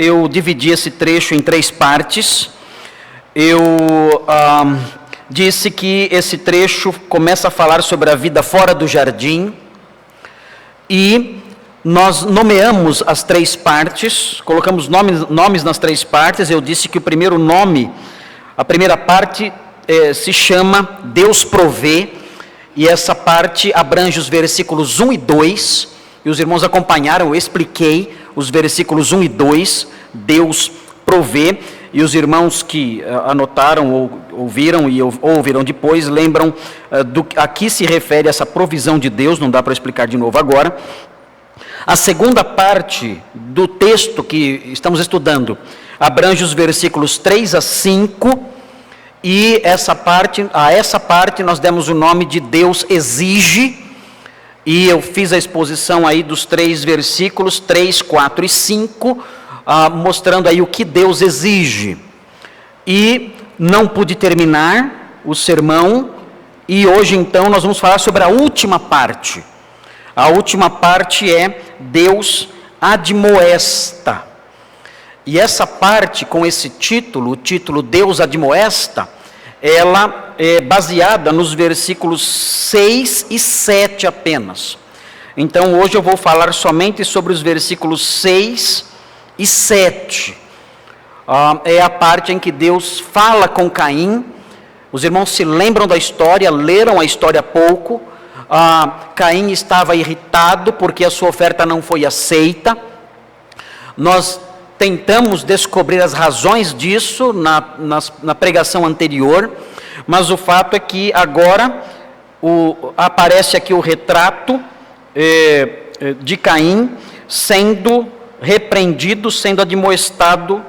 Eu dividi esse trecho em 3 partes. Eu disse que esse trecho começa a falar sobre a vida fora do jardim, e nós nomeamos as 3 partes, colocamos nomes nas 3 partes. Eu disse que o primeiro nome, a primeira parte se chama Deus provê, e essa parte abrange os versículos 1 e 2, e os irmãos acompanharam, eu expliquei os versículos 1 e 2, Deus provê, e os irmãos que anotaram ou ouviram e ouvirão depois, lembram a que se refere essa provisão de Deus, não dá para explicar de novo agora. A segunda parte do texto que estamos estudando abrange os versículos 3 a 5, e a essa parte nós demos o nome de Deus exige, e eu fiz a exposição aí dos 3 versículos, 3, 4 e 5, mostrando aí o que Deus exige. E não pude terminar o sermão, e hoje então nós vamos falar sobre a última parte. A última parte é Deus admoesta. E essa parte, com esse título, o título Deus admoesta, ela é baseada nos versículos 6 e 7 apenas. Então hoje eu vou falar somente sobre os versículos 6 e 7. É a parte em que Deus fala com Caim. Os irmãos se lembram da história, leram a história há pouco. Caim estava irritado porque a sua oferta não foi aceita. Nós tentamos descobrir as razões disso na pregação anterior, mas o fato é que agora aparece aqui o retrato de Caim sendo repreendido, sendo admoestado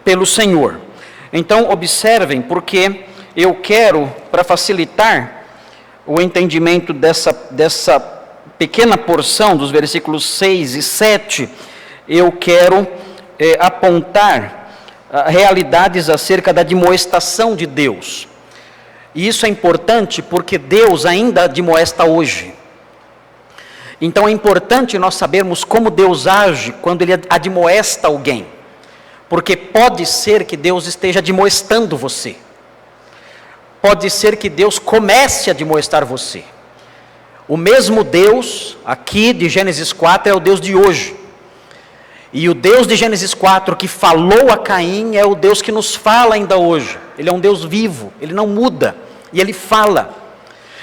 pelo Senhor. Então observem, porque eu quero, para facilitar o entendimento dessa pequena porção dos versículos 6 e 7, eu quero apontar realidades acerca da admoestação de Deus. E isso é importante porque Deus ainda admoesta hoje. Então é importante nós sabermos como Deus age quando Ele admoesta alguém. Porque pode ser que Deus esteja admoestando você. Pode ser que Deus comece a admoestar você. O mesmo Deus, aqui de Gênesis 4, é o Deus de hoje. E o Deus de Gênesis 4 que falou a Caim é o Deus que nos fala ainda hoje. Ele é um Deus vivo, Ele não muda, e Ele fala.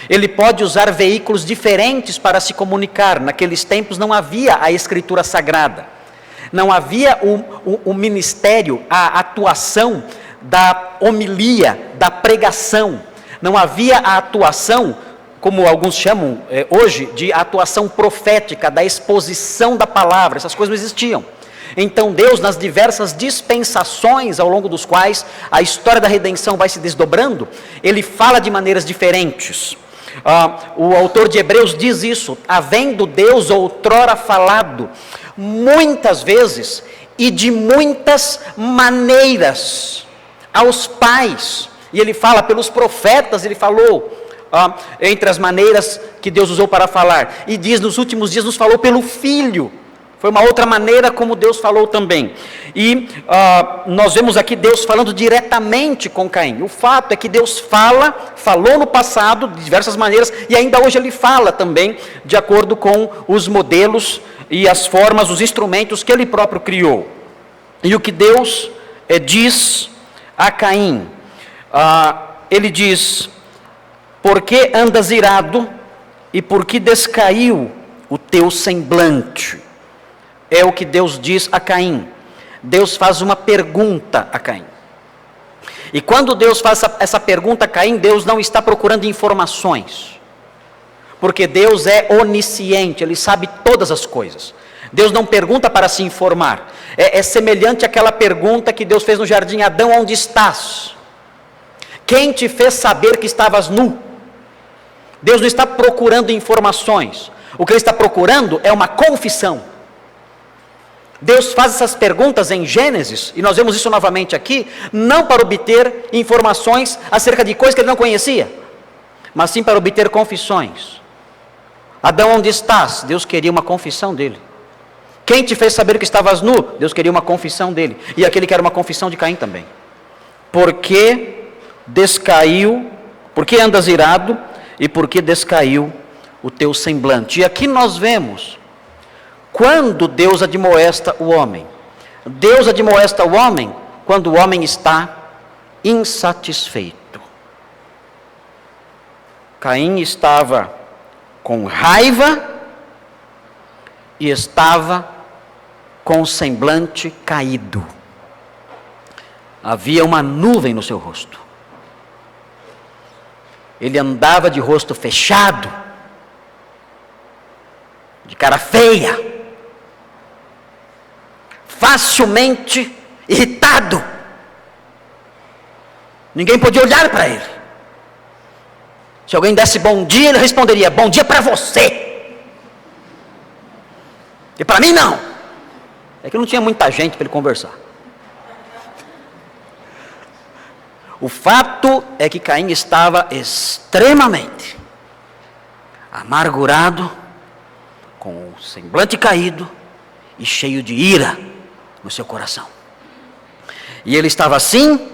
Ele pode usar veículos diferentes para se comunicar. Naqueles tempos não havia a Escritura Sagrada. Não havia o ministério, a atuação da homilia, da pregação. Não havia a atuação, como alguns chamam hoje, de atuação profética, da exposição da palavra. Essas coisas não existiam. Então Deus, nas diversas dispensações ao longo dos quais a história da redenção vai se desdobrando, Ele fala de maneiras diferentes. O autor de Hebreus diz isso: havendo Deus outrora falado muitas vezes e de muitas maneiras aos pais, e ele fala pelos profetas, ele falou entre as maneiras que Deus usou para falar, e diz nos últimos dias nos falou pelo Filho. Foi uma outra maneira como Deus falou também. E nós vemos aqui Deus falando diretamente com Caim. O fato é que Deus falou no passado de diversas maneiras, e ainda hoje Ele fala também de acordo com os modelos e as formas, os instrumentos que Ele próprio criou. E o que Deus diz a Caim? Ele diz: por que andas irado e por que descaiu o teu semblante? É o que Deus diz a Caim. Deus faz uma pergunta a Caim. E quando Deus faz essa pergunta a Caim, Deus não está procurando informações. Porque Deus é onisciente, Ele sabe todas as coisas. Deus não pergunta para se informar. É semelhante àquela pergunta que Deus fez no jardim: Adão, onde estás? Quem te fez saber que estavas nu? Deus não está procurando informações. O que Ele está procurando é uma confissão. Deus faz essas perguntas em Gênesis, e nós vemos isso novamente aqui, não para obter informações acerca de coisas que Ele não conhecia, mas sim para obter confissões. Adão, onde estás? Deus queria uma confissão dele. Quem te fez saber que estavas nu? Deus queria uma confissão dele. E aquele que era uma confissão de Caim também. Por que descaiu, por que andas irado e por que descaiu o teu semblante? E aqui nós vemos, quando Deus admoesta o homem. Deus admoesta o homem quando o homem está insatisfeito. Caim estava com raiva e estava com o semblante caído. Havia uma nuvem no seu rosto. Ele andava de rosto fechado, de cara feia, facilmente irritado. Ninguém podia olhar para ele. Se alguém desse bom dia, ele responderia: bom dia para você. E para mim não. É que não tinha muita gente para ele conversar. O fato é que Caim estava extremamente amargurado, com o semblante caído e cheio de ira no seu coração. E ele estava assim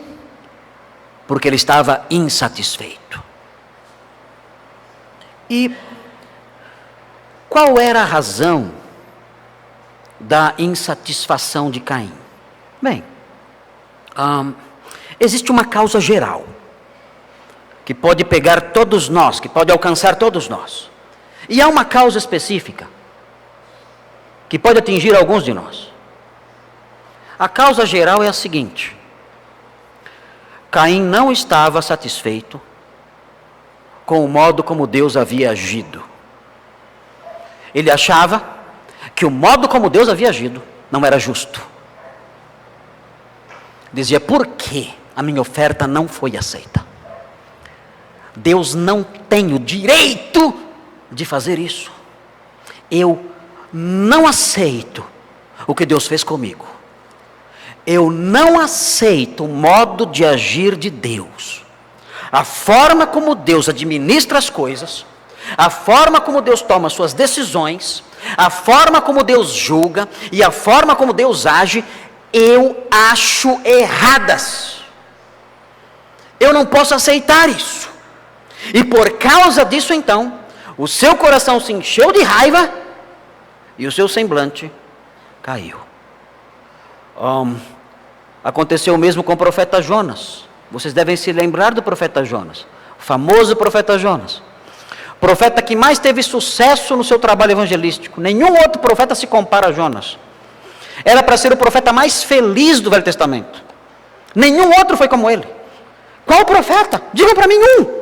porque ele estava insatisfeito. E qual era a razão da insatisfação de Caim? Bem, existe uma causa geral, que pode pegar todos nós, que pode alcançar todos nós. E há uma causa específica, que pode atingir alguns de nós. A causa geral é a seguinte: Caim não estava satisfeito com o modo como Deus havia agido. Ele achava que o modo como Deus havia agido não era justo. Dizia: por que a minha oferta não foi aceita? Deus não tem o direito de fazer isso. Eu não aceito o que Deus fez comigo. Eu não aceito o modo de agir de Deus. A forma como Deus administra as coisas, a forma como Deus toma suas decisões, a forma como Deus julga e a forma como Deus age, eu acho erradas. Eu não posso aceitar isso. E por causa disso, então, o seu coração se encheu de raiva e o seu semblante caiu. Aconteceu o mesmo com o profeta Jonas. Vocês devem se lembrar do profeta Jonas, o famoso profeta Jonas. Profeta que mais teve sucesso no seu trabalho evangelístico. Nenhum outro profeta se compara a Jonas. Era para ser o profeta mais feliz do Velho Testamento. Nenhum outro foi como ele. Qual profeta? Diga para mim um.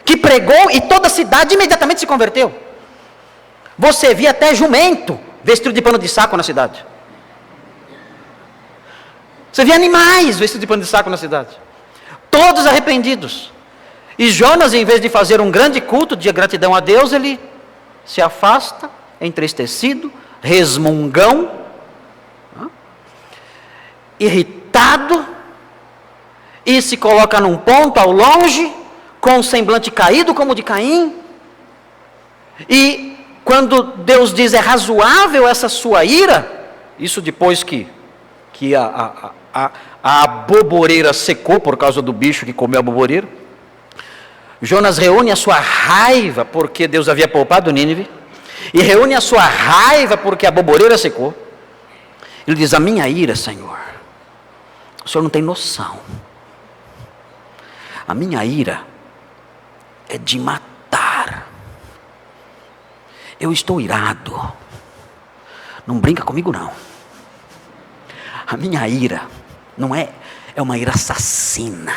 Que pregou e toda a cidade imediatamente se converteu. Você via até jumento vestido de pano de saco na cidade. Você via animais vestidos de pano de saco na cidade. Todos arrependidos. E Jonas, em vez de fazer um grande culto de gratidão a Deus, ele se afasta, entristecido, resmungão, irritado, e se coloca num ponto ao longe, com o semblante caído como o de Caim. E quando Deus diz: é razoável essa sua ira, isso depois que a aboboreira secou por causa do bicho que comeu a aboboreira, Jonas reúne a sua raiva porque Deus havia poupado Nínive, e reúne a sua raiva porque a aboboreira secou. Ele diz: a minha ira, Senhor, o Senhor não tem noção. A minha ira é de matar. Eu estou irado. Não brinca comigo não. A minha ira não é uma ira assassina.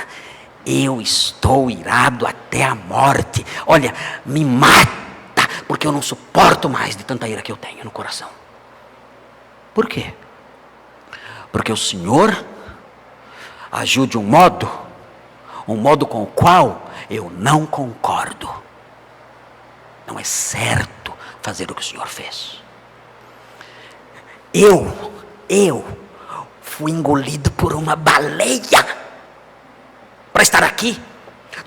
Eu estou irado até a morte. Olha, me mata, porque eu não suporto mais de tanta ira que eu tenho no coração. Por quê? Porque o Senhor agiu de um modo com o qual eu não concordo. Não é certo fazer o que o Senhor fez. Eu fui engolido por uma baleia para estar aqui,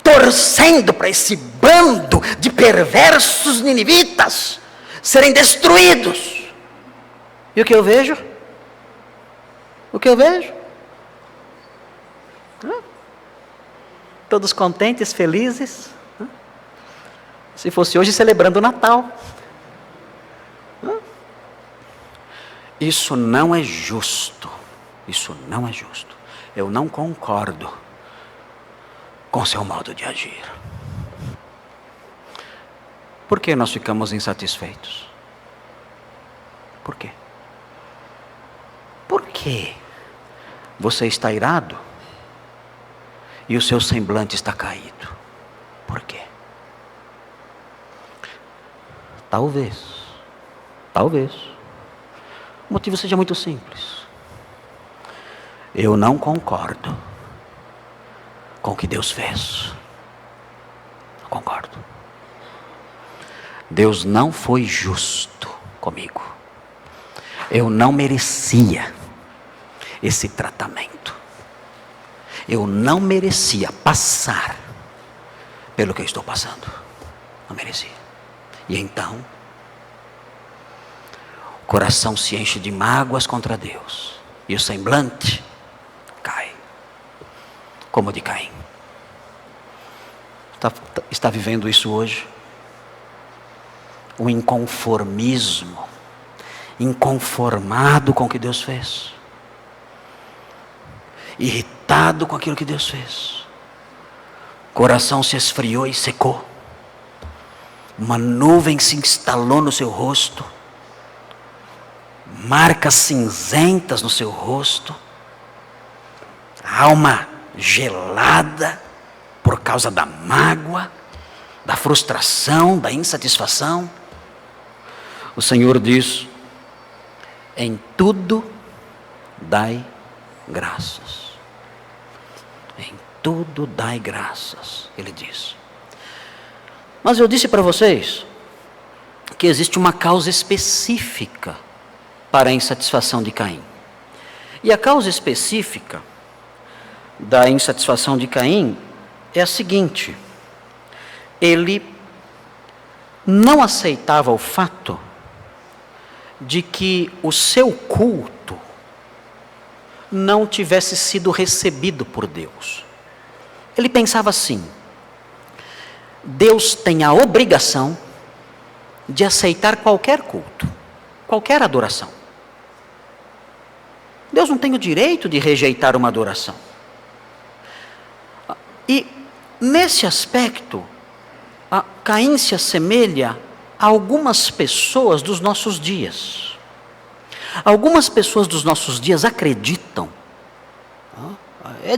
torcendo para esse bando de perversos ninivitas serem destruídos. E o que eu vejo? O que eu vejo? Todos contentes, felizes. Se fosse hoje celebrando o Natal. Isso não é justo. Isso não é justo. Eu não concordo com seu modo de agir. Por que nós ficamos insatisfeitos? Por quê? Por que você está irado e o seu semblante está caído? Por quê? Talvez o motivo seja muito simples. Eu não concordo com o que Deus fez. Não concordo. Deus não foi justo comigo. Eu não merecia esse tratamento. Eu não merecia passar pelo que eu estou passando. Não merecia. E então, o coração se enche de mágoas contra Deus. E o semblante cai, como o de Caim. Está vivendo isso hoje? Um inconformismo, inconformado com o que Deus fez, irritado com aquilo que Deus fez, o coração se esfriou e secou, uma nuvem se instalou no seu rosto, marcas cinzentas no seu rosto, alma gelada por causa da mágoa, da frustração, da insatisfação. O Senhor diz: em tudo dai graças. Em tudo dai graças, Ele diz. Mas eu disse para vocês que existe uma causa específica para a insatisfação de Caim. E a causa específica da insatisfação de Caim é a seguinte: ele não aceitava o fato de que o seu culto não tivesse sido recebido por Deus. Ele pensava assim: Deus tem a obrigação de aceitar qualquer culto, qualquer adoração. Deus não tem o direito de rejeitar uma adoração. E nesse aspecto, Caim se assemelha a algumas pessoas dos nossos dias. Algumas pessoas dos nossos dias acreditam,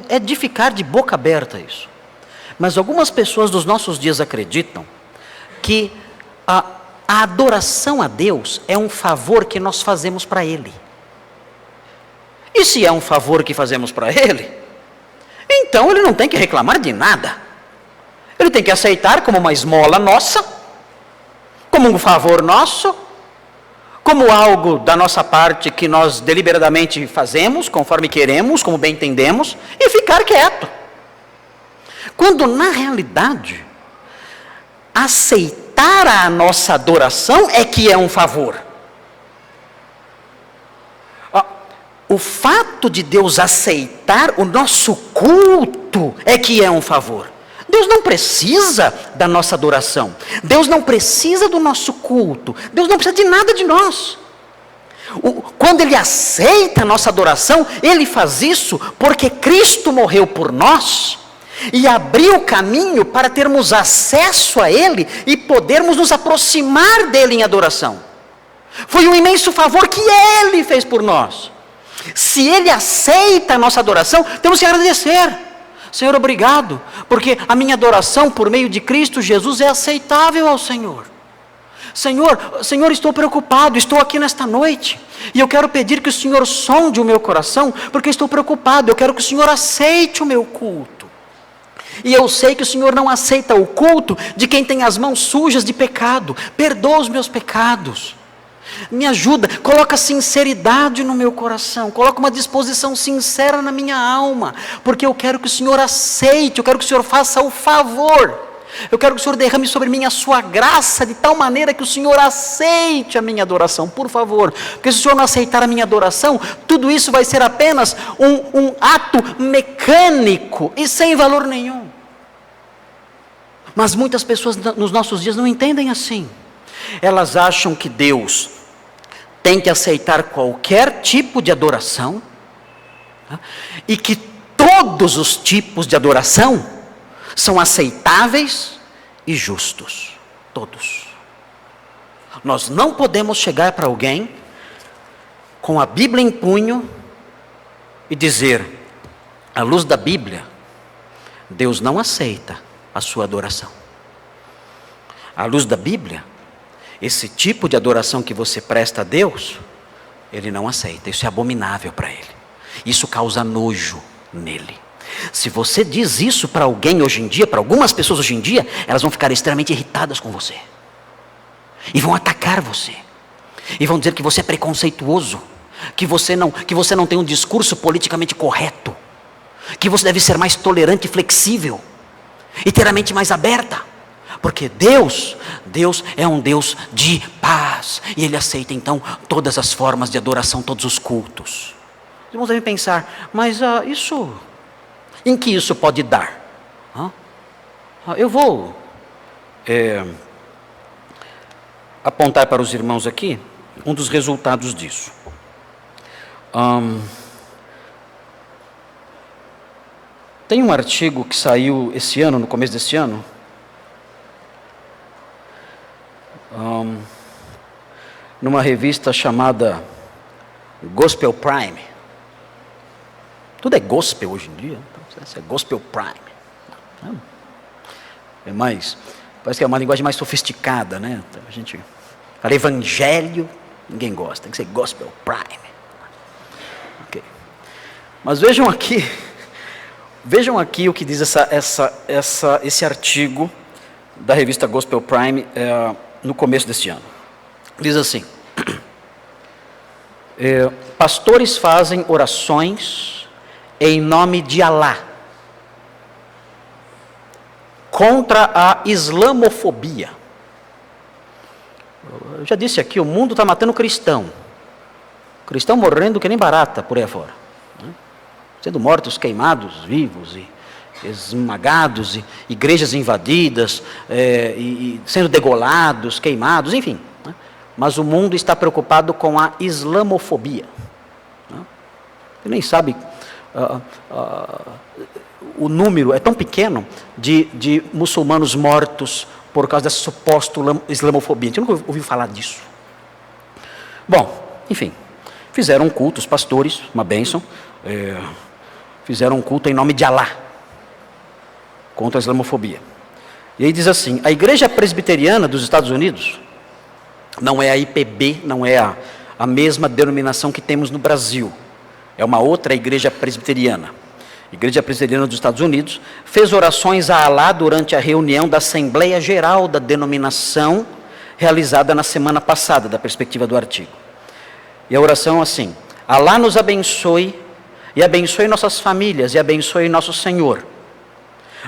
é de ficar de boca aberta isso, mas algumas pessoas dos nossos dias acreditam que a adoração a Deus é um favor que nós fazemos para Ele. E se é um favor que fazemos para Ele, então Ele não tem que reclamar de nada. Ele tem que aceitar como uma esmola nossa, como um favor nosso, como algo da nossa parte que nós deliberadamente fazemos, conforme queremos, como bem entendemos, e ficar quieto. Quando na realidade, aceitar a nossa adoração é que é um favor. O fato de Deus aceitar o nosso culto é que é um favor. Deus não precisa da nossa adoração. Deus não precisa do nosso culto. Deus não precisa de nada de nós. Quando Ele aceita a nossa adoração, Ele faz isso porque Cristo morreu por nós e abriu o caminho para termos acesso a Ele e podermos nos aproximar dEle em adoração. Foi um imenso favor que Ele fez por nós. Se Ele aceita a nossa adoração, temos que agradecer. Senhor, obrigado, porque a minha adoração por meio de Cristo Jesus é aceitável ao Senhor. Senhor, estou preocupado, estou aqui nesta noite, e eu quero pedir que o Senhor sonde o meu coração, porque estou preocupado, eu quero que o Senhor aceite o meu culto. E eu sei que o Senhor não aceita o culto de quem tem as mãos sujas de pecado. Perdoa os meus pecados. Me ajuda, coloca sinceridade no meu coração, coloca uma disposição sincera na minha alma, porque eu quero que o Senhor aceite, eu quero que o Senhor faça o favor Eu quero que o Senhor derrame sobre mim a sua graça, de tal maneira que o Senhor aceite a minha adoração, por favor. Porque se o Senhor não aceitar a minha adoração, tudo isso vai ser apenas um ato mecânico e sem valor nenhum. Mas muitas pessoas nos nossos dias não entendem assim. Elas acham que Deus tem que aceitar qualquer tipo de adoração, e que todos os tipos de adoração são aceitáveis e justos. Todos. Nós não podemos chegar para alguém com a Bíblia em punho e dizer: à luz da Bíblia, Deus não aceita a sua adoração. À luz da Bíblia, esse tipo de adoração que você presta a Deus, Ele não aceita. Isso é abominável para Ele. Isso causa nojo nele. Se você diz isso para alguém hoje em dia, para algumas pessoas hoje em dia, elas vão ficar extremamente irritadas com você. E vão atacar você. E vão dizer que você é preconceituoso. Que você não tem um discurso politicamente correto. Que você deve ser mais tolerante e flexível. E ter a mente mais aberta. Porque Deus é um Deus de paz. E Ele aceita então todas as formas de adoração, todos os cultos. Os irmãos devem pensar, mas em que isso pode dar? Eu vou apontar para os irmãos aqui um dos resultados disso. Tem um artigo que saiu esse ano, no começo desse ano, numa revista chamada Gospel Prime. Tudo é gospel hoje em dia, então, é Gospel Prime. É mais, parece que é uma linguagem mais sofisticada, né? Então, a gente fala evangelho, ninguém gosta, tem que ser Gospel Prime. Okay. Mas vejam aqui o que diz esse artigo da revista Gospel Prime no começo deste ano. Diz assim: pastores fazem orações em nome de Alá contra a islamofobia. Eu já disse aqui, o mundo está matando cristão morrendo que nem barata por aí afora, né? Sendo mortos, queimados, vivos e esmagados, e igrejas invadidas, e sendo degolados, queimados, enfim, né? Mas o mundo está preocupado com a islamofobia, né? Você nem sabe, o número é tão pequeno de muçulmanos mortos por causa dessa suposta islamofobia. A gente nunca ouviu falar disso. Bom, enfim, fizeram um culto, os pastores, uma bênção, fizeram um culto em nome de Alá, contra a islamofobia. E aí diz assim: a Igreja Presbiteriana dos Estados Unidos, não é a IPB, não é a mesma denominação que temos no Brasil, é uma outra igreja presbiteriana. Igreja Presbiteriana dos Estados Unidos fez orações a Alá durante a reunião da Assembleia Geral da denominação, realizada na semana passada, da perspectiva do artigo. E a oração assim: Alá nos abençoe, e abençoe nossas famílias, e abençoe nosso Senhor.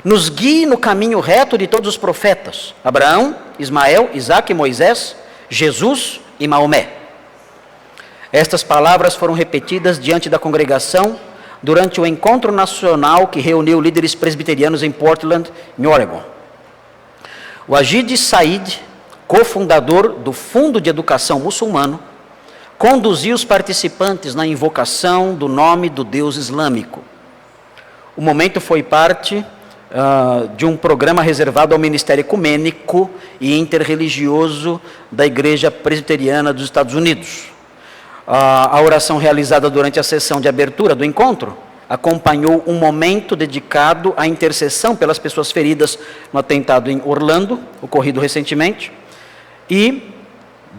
Nos guie no caminho reto de todos os profetas, Abraão, Ismael, Isaque, Moisés, Jesus e Maomé. Estas palavras foram repetidas diante da congregação durante o encontro nacional que reuniu líderes presbiterianos em Portland, em Oregon. O Ajid Said, cofundador do Fundo de Educação Muçulmano, conduziu os participantes na invocação do nome do Deus islâmico. O momento foi parte de um programa reservado ao Ministério Ecumênico e Interreligioso da Igreja Presbiteriana dos Estados Unidos. A oração realizada durante a sessão de abertura do encontro acompanhou um momento dedicado à intercessão pelas pessoas feridas no atentado em Orlando, ocorrido recentemente, e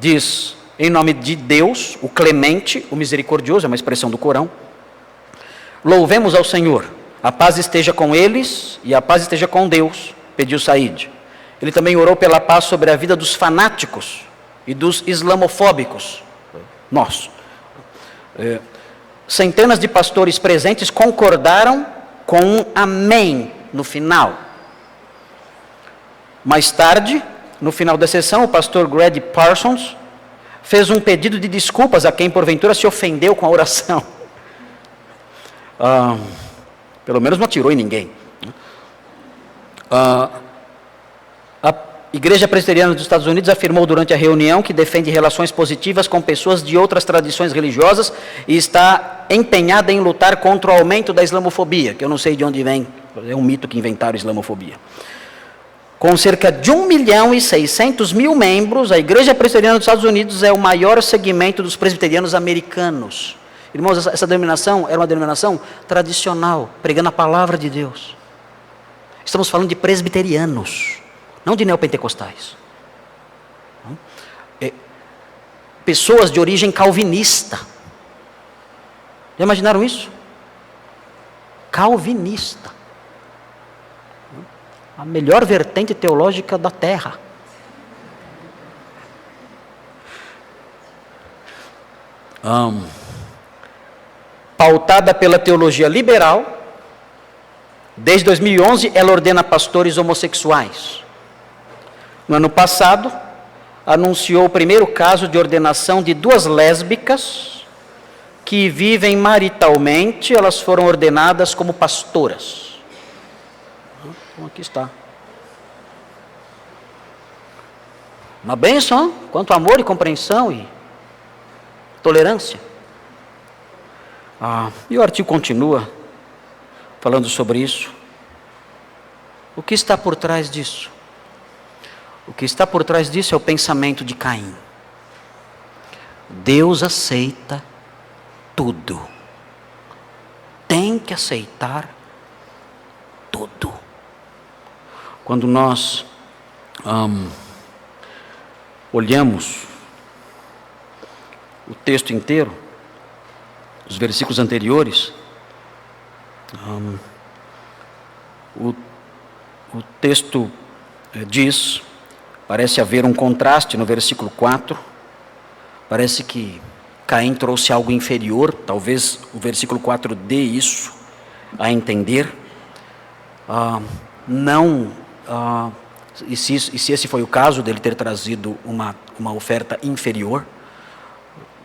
diz: em nome de Deus, o clemente, o misericordioso, é uma expressão do Corão, louvemos ao Senhor, a paz esteja com eles e a paz esteja com Deus, pediu Said. Ele também orou pela paz sobre a vida dos fanáticos e dos islamofóbicos. Centenas de pastores presentes concordaram com um amém no final. Mais tarde, no final da sessão, o pastor Greg Parsons fez um pedido de desculpas a quem porventura se ofendeu com a oração. Pelo menos não atirou em ninguém. A Igreja Presbiteriana dos Estados Unidos afirmou durante a reunião que defende relações positivas com pessoas de outras tradições religiosas e está empenhada em lutar contra o aumento da islamofobia, que eu não sei de onde vem, é um mito que inventaram islamofobia. Com cerca de 1.600.000 membros, a Igreja Presbiteriana dos Estados Unidos é o maior segmento dos presbiterianos americanos. Irmãos, essa denominação era uma denominação tradicional, pregando a palavra de Deus. Estamos falando de presbiterianos, não de neopentecostais. Pessoas de origem calvinista. Já imaginaram isso? Calvinista. A melhor vertente teológica da terra. Pautada pela teologia liberal, desde 2011 ela ordena pastores homossexuais. No ano passado, anunciou o primeiro caso de ordenação de 2 lésbicas que vivem maritalmente, elas foram ordenadas como pastoras. Então, aqui está. Uma bênção, hein? Quanto amor e compreensão e tolerância. E o artigo continua falando sobre isso. O que está por trás disso? O que está por trás disso é o pensamento de Caim. Deus aceita tudo. Tem que aceitar tudo. Quando nós olhamos o texto inteiro, os versículos anteriores, o texto diz, parece haver um contraste no versículo 4, parece que Caim trouxe algo inferior, talvez o versículo 4 dê isso a entender, e se esse foi o caso dele ter trazido uma oferta inferior,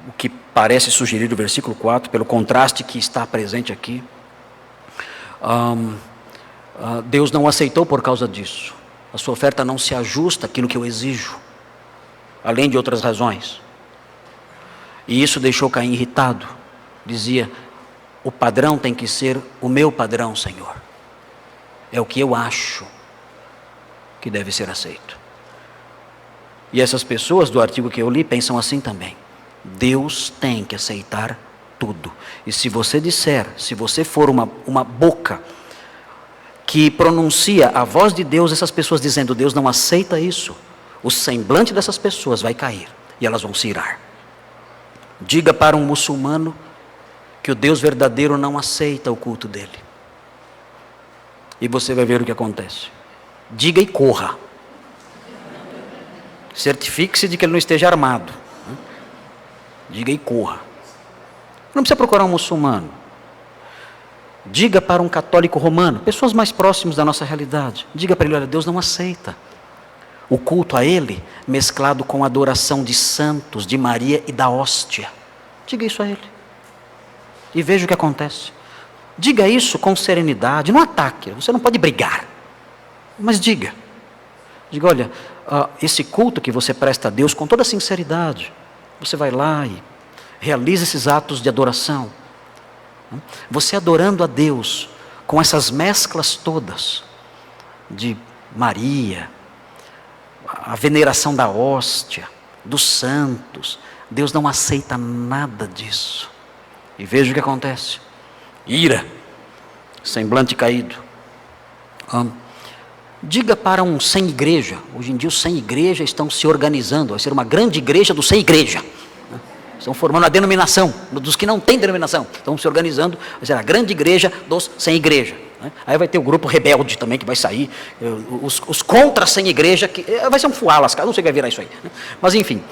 o que parece sugerir o versículo 4, pelo contraste que está presente aqui, Deus não aceitou por causa disso. A sua oferta não se ajusta àquilo que eu exijo, além de outras razões. E isso deixou Caim irritado. Dizia, o padrão tem que ser o meu padrão, Senhor. É o que eu acho que deve ser aceito. E essas pessoas do artigo que eu li pensam assim também. Deus tem que aceitar tudo. E se você disser, se você for uma boca que pronuncia a voz de Deus, essas pessoas dizendo, Deus não aceita isso, o semblante dessas pessoas vai cair e elas vão se irar. Diga para um muçulmano que o Deus verdadeiro não aceita o culto dele. E você vai ver o que acontece. Diga e corra. Certifique-se de que ele não esteja armado. Diga e corra. Não precisa procurar um muçulmano. Diga para um católico romano, pessoas mais próximas da nossa realidade. Diga para ele, olha, Deus não aceita o culto a ele mesclado com a adoração de santos, de Maria e da hóstia. Diga isso a ele. E veja o que acontece. Diga isso com serenidade, não ataque, você não pode brigar. Mas diga. Diga, olha, esse culto que você presta a Deus com toda sinceridade, você vai lá e realiza esses atos de adoração. Você adorando a Deus com essas mesclas todas de Maria, a veneração da hóstia, dos santos, Deus não aceita nada disso. E veja o que acontece. Ira, semblante caído. Diga para um sem igreja, hoje em dia os sem igreja estão se organizando, vai ser uma grande igreja do sem igreja. Estão formando a denominação, dos que não têm denominação, estão se organizando, vai ser a grande igreja dos sem igreja. Aí vai ter o grupo rebelde também que vai sair, os contra sem igreja, que vai ser um fuá lascado, não sei o que vai virar isso aí. Mas enfim,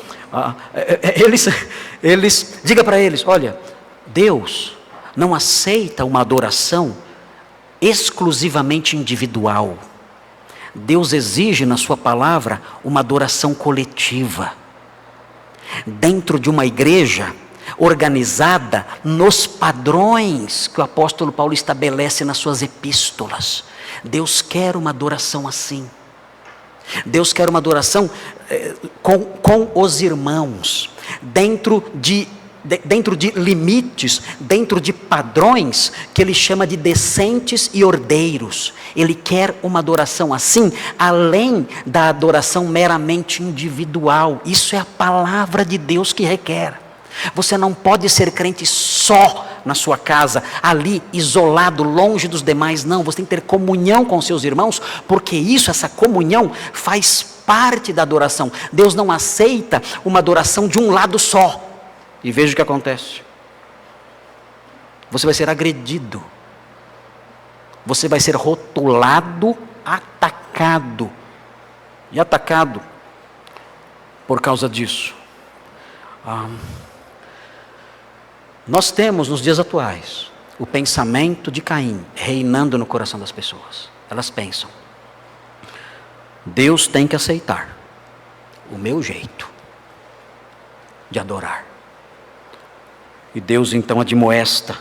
diga para eles, olha, Deus não aceita uma adoração exclusivamente individual. Deus exige na sua palavra uma adoração coletiva. Dentro de uma igreja organizada nos padrões que o apóstolo Paulo estabelece nas suas epístolas. Deus quer uma adoração assim. Deus quer uma adoração com os irmãos, dentro de limites, dentro de padrões que ele chama de decentes e ordeiros. Ele quer uma adoração assim, além da adoração meramente individual. Isso é a palavra de Deus que requer. Você não pode ser crente só na sua casa, ali, isolado, longe dos demais. Não, você tem que ter comunhão com seus irmãos, porque essa comunhão faz parte da adoração. Deus não aceita uma adoração de um lado só. E veja o que acontece. Você vai ser agredido. Você vai ser rotulado, atacado. E atacado por causa disso. Nós temos nos dias atuais o pensamento de Caim reinando no coração das pessoas. Elas pensam: Deus tem que aceitar o meu jeito de adorar. E Deus então admoesta.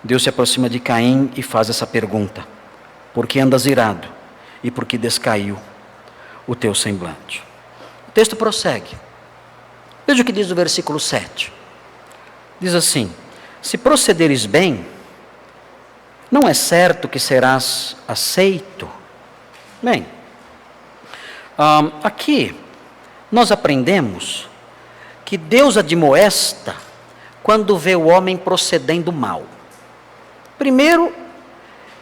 Deus se aproxima de Caim e faz essa pergunta: por que andas irado? E por que descaiu o teu semblante? O texto prossegue. Veja o que diz o versículo 7. Diz assim: se procederes bem, não é certo que serás aceito? Bem, aqui nós aprendemos que Deus admoesta quando vê o homem procedendo mal. Primeiro,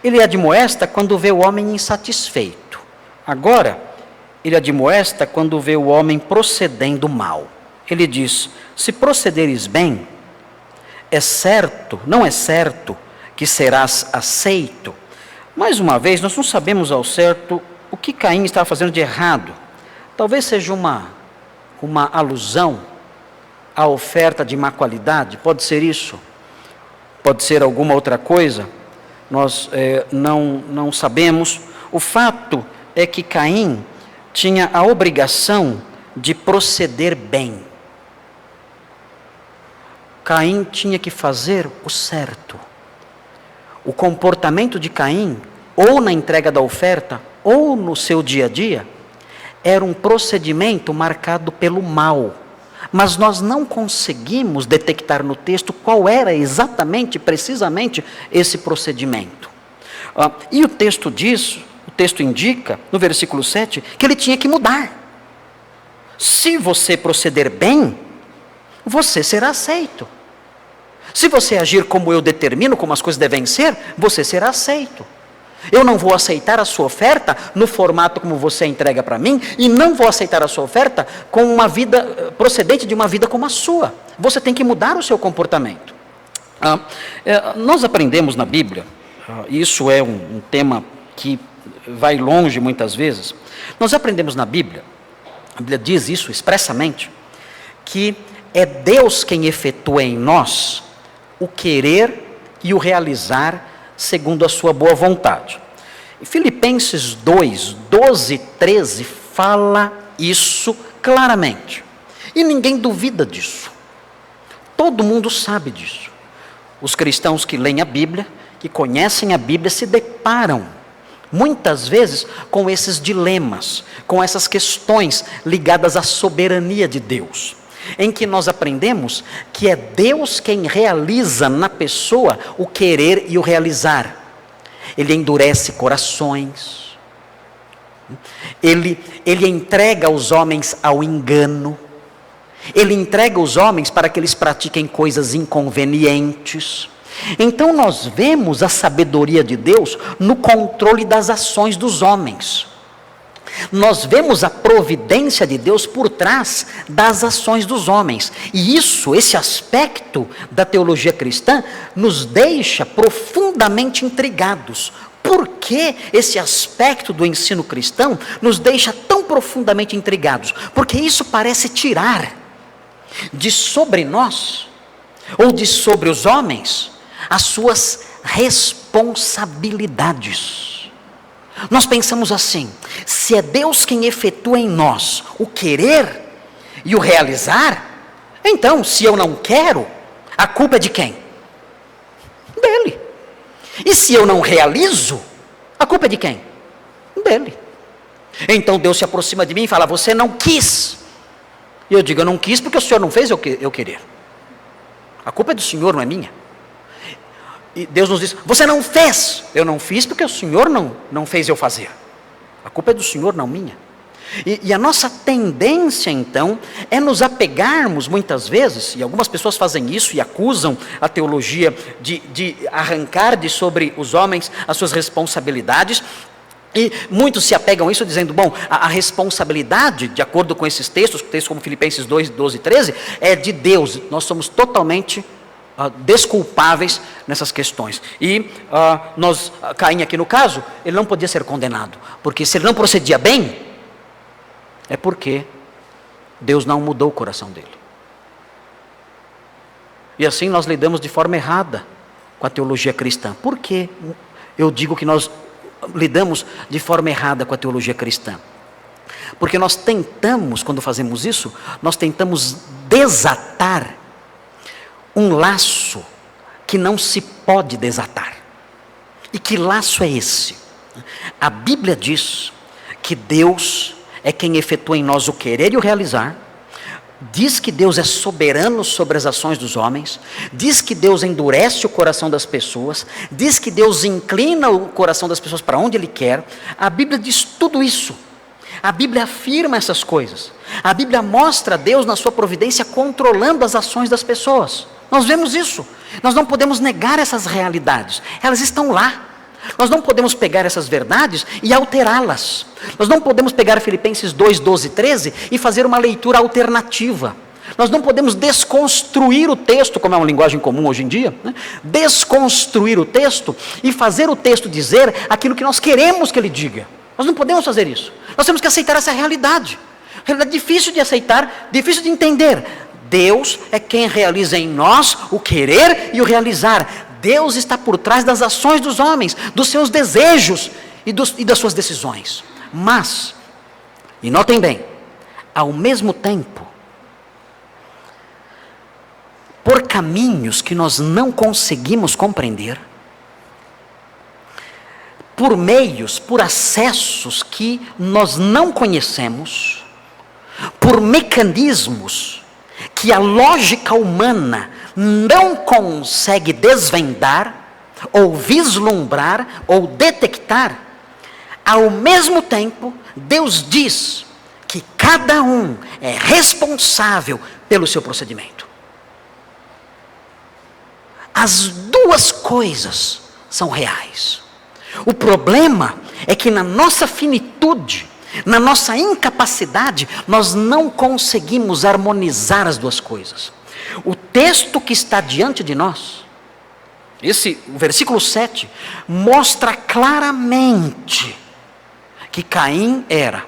ele admoesta quando vê o homem insatisfeito. Agora, ele admoesta quando vê o homem procedendo mal. Ele diz: se procederes bem, é certo, não é certo que serás aceito. Mais uma vez, nós não sabemos ao certo o que Caim estava fazendo de errado. Talvez seja uma alusão à oferta de má qualidade, pode ser isso. Pode ser alguma outra coisa, nós não sabemos. O fato é que Caim tinha a obrigação de proceder bem. Caim tinha que fazer o certo. O comportamento de Caim, ou na entrega da oferta, ou no seu dia a dia, era um procedimento marcado pelo mal. Mas nós não conseguimos detectar no texto qual era exatamente, precisamente, esse procedimento. E o texto indica, no versículo 7, que ele tinha que mudar. Se você proceder bem, você será aceito. Se você agir como eu determino, como as coisas devem ser, você será aceito. Eu não vou aceitar a sua oferta no formato como você entrega para mim, e não vou aceitar a sua oferta com uma vida procedente de uma vida como a sua. Você tem que mudar o seu comportamento. Nós aprendemos na Bíblia, isso é um tema que vai longe muitas vezes. Nós aprendemos na Bíblia, a Bíblia diz isso expressamente, que é Deus quem efetua em nós o querer e o realizar segundo a sua boa vontade. Em Filipenses 2, 12 e 13 fala isso claramente. E ninguém duvida disso. Todo mundo sabe disso. Os cristãos que leem a Bíblia, que conhecem a Bíblia, se deparam muitas vezes com esses dilemas, com essas questões ligadas à soberania de Deus, em que nós aprendemos que é Deus quem realiza na pessoa o querer e o realizar. Ele endurece corações, ele entrega os homens ao engano, ele entrega os homens para que eles pratiquem coisas inconvenientes. Então nós vemos a sabedoria de Deus no controle das ações dos homens. Nós vemos a providência de Deus por trás das ações dos homens. E esse aspecto da teologia cristã nos deixa profundamente intrigados. Por que esse aspecto do ensino cristão nos deixa tão profundamente intrigados? Porque isso parece tirar de sobre nós, ou de sobre os homens, as suas responsabilidades. Nós pensamos assim: se é Deus quem efetua em nós o querer e o realizar, então, se eu não quero, a culpa é de quem? Dele. E se eu não realizo, a culpa é de quem? Dele. Então Deus se aproxima de mim e fala: você não quis. E eu digo: eu não quis porque o Senhor não fez eu querer. A culpa é do Senhor, não é minha. E Deus nos diz: você não fez. Eu não fiz porque o Senhor não fez eu fazer. A culpa é do Senhor, não minha. E a nossa tendência, então, é nos apegarmos, muitas vezes, e algumas pessoas fazem isso e acusam a teologia de arrancar de sobre os homens as suas responsabilidades, e muitos se apegam a isso dizendo: bom, a responsabilidade, de acordo com esses textos como Filipenses 2, 12 e 13, é de Deus. Nós somos totalmente desculpáveis nessas questões. E Caim aqui no caso, ele não podia ser condenado, porque se ele não procedia bem, é porque Deus não mudou o coração dele. E assim nós lidamos de forma errada com a teologia cristã. Por que eu digo que nós lidamos de forma errada com a teologia cristã? Porque nós tentamos, quando fazemos isso, nós tentamos desatar um laço que não se pode desatar. E que laço é esse? A Bíblia diz que Deus é quem efetua em nós o querer e o realizar. Diz que Deus é soberano sobre as ações dos homens. Diz que Deus endurece o coração das pessoas. Diz que Deus inclina o coração das pessoas para onde Ele quer. A Bíblia diz tudo isso. A Bíblia afirma essas coisas. A Bíblia mostra Deus na sua providência controlando as ações das pessoas. Nós vemos isso. Nós não podemos negar essas realidades. Elas estão lá. Nós não podemos pegar essas verdades e alterá-las. Nós não podemos pegar Filipenses 2, 12 e 13 e fazer uma leitura alternativa. Nós não podemos desconstruir o texto, como é uma linguagem comum hoje em dia, né? Desconstruir o texto e fazer o texto dizer aquilo que nós queremos que ele diga. Nós não podemos fazer isso. Nós temos que aceitar essa realidade. Realidade difícil de aceitar, difícil de entender. Deus é quem realiza em nós o querer e o realizar. Deus está por trás das ações dos homens, dos seus desejos e das suas decisões. Mas, e notem bem, ao mesmo tempo, por caminhos que nós não conseguimos compreender, por meios, por acessos que nós não conhecemos, por mecanismos que a lógica humana não consegue desvendar, ou vislumbrar, ou detectar, ao mesmo tempo, Deus diz que cada um é responsável pelo seu procedimento. As duas coisas são reais. O problema é que na nossa finitude, na nossa incapacidade, nós não conseguimos harmonizar as duas coisas. O texto que está diante de nós, o versículo 7, mostra claramente que Caim era